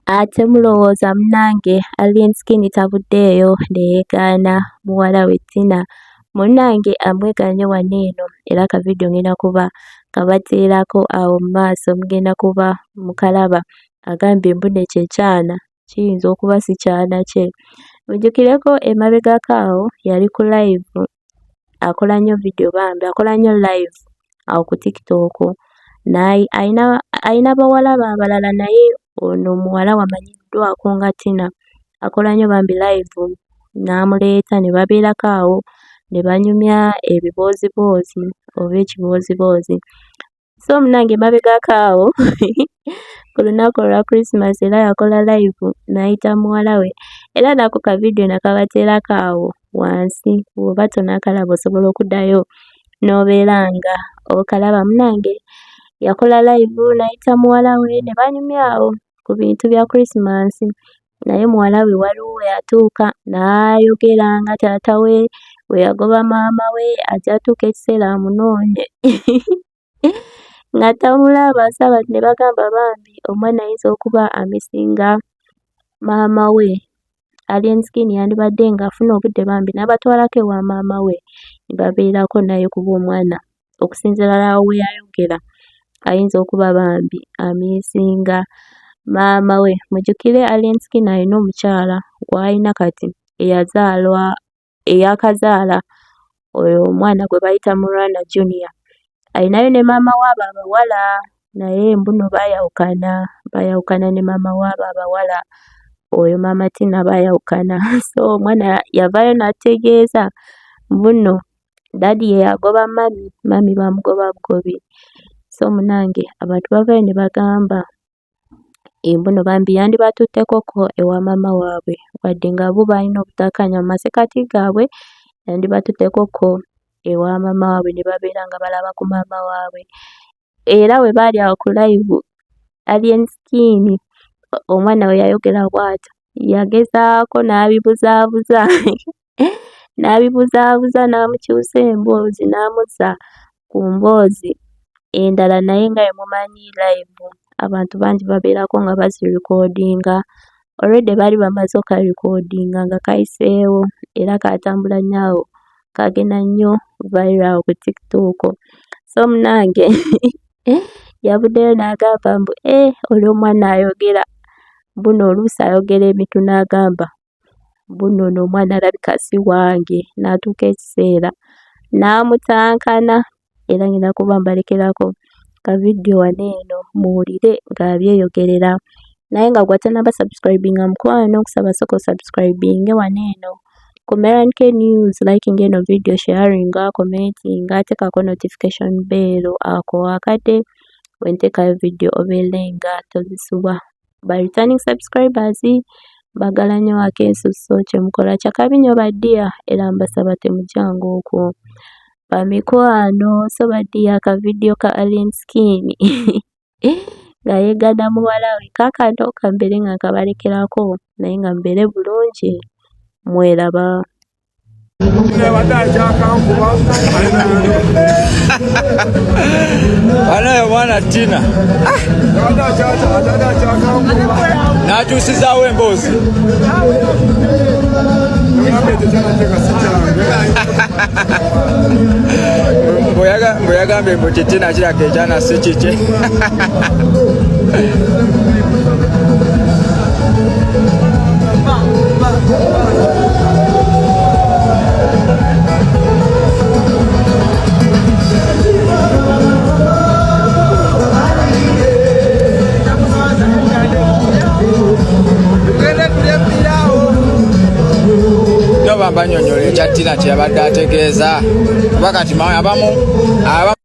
ate mulowooza munnange Alien Skin tabuddeeyo neyeegaana muwala we Tina. Munnange amweganye wano eno era akavidiyo ngenda kuba kabateerako awo mu maaso mugenda kuba mukalaba. Agambye mbuno kyekyana kiyinza okuba si kyana kye. Mujjukireko emabegako awo yali ku live akola nnyo vidiyo bambi akola nnyo live awo ku TikTok. Ayina bawala be abalala naye ono omuwala wamanyiddwako nga Tina akola nnyo bambi live n'amuleeta ne babeerako awo ne banyumya ebibooziboozi oba ekibooziboozi. So munnange emabegako awo ku lunaku olwa Christmas era yakola live n'ayita muwala we era nako kavidiyo nakabateerako awo wansi bw'oba tonnakalaba osobola okuddayo n'obeera nga okalaba. Munnange yakola live n'ayita muwala we ne banyumya awo ku bintu bya Christmas naye muwala we waliwo we yatuuka n'ayogera nga taata we we yagoba maama we ajja atuuka ekiseera amunoonye nga tamulaba. Asaba ne bagamba bambi omwana ayinza okuba amisinga maama we. Alien Skin yandibadde ng'afuna obudde bambi n'abatwalako ewa maama we ne babeerako naye kuba omwana okusinziira ddala we yayogera ayinza okuba bambi amisinga maama we. Mujjukire Alien Skin alina omukyala gw'alina kati eyakazaala oyo omwana gwe bayita Murwana Junior. Alinayo ne maama waabo abawala naye mbuno baayawukana ne maama waabo abawala oyo maama Tina baayawukana. So omwana yavaayo n'ategeeza mbuno dadi ye yagoba mami bamugoba bugobi. So munnange abantu bavaayo ne bagamba mbuno bambi yandibatuttekoko ewa maama waabwe wadde nga bo balina obutakkaanya mu masekkati gaabwe yandibatuttekoko ewa maama waabwe ne babeera nga balaba ku maama waabwe. Era we baali awo ku live Alien Skin omwana we yayogera bw'atyo yagezaako n'abibuzaabuza n'amukyusa emboozi n'amuzza ku mboozi endala naye nga emumanyi live abantu bangi babeerako nga bazirikoodinga. Already baali bamaze okarikoodinga nga kayiseewo era katambula nnyo awo kagenda nnyo viral ku TikTok. So munnange yavuddeyo n'agamba mbu oli omwana ayogera mbuno oluusi ayogera ebitu n'agamba mbuno ono omwana alabika si wange. N'atuuka ekiseera n'amutankana era ngenda kuba mbalekerako kavidiyo wano eno muwulire ng'abyeyogerera. Naye nga gwe tannaba subscribinga mukwano okusaba sooka osubscribinge wano eno ku Meran K News, liking eno video, sharinga, commentinga, teekako notification bell ako akadde bwe nteekayo video obeere nga tozisubwa. Ba returning subscribers mbagala nnyo akensuso kyemukola kyakabi nnyo baddiya era mbasaba temujjanga okwo bamikwano. So baddiya akavidiyo ka Alien Skin nga yeegaana muwala we kaakano kambeere nga nkabalekerako naye nga mubeere bulungi mweraba. Anayo mwana Tina n'akyusizaawo emboozi mbwe yagambye mbu Tina kirako ekyana si kikye. Banyonyola ekya Tina kye yabadde ategeeza kuba kati abamu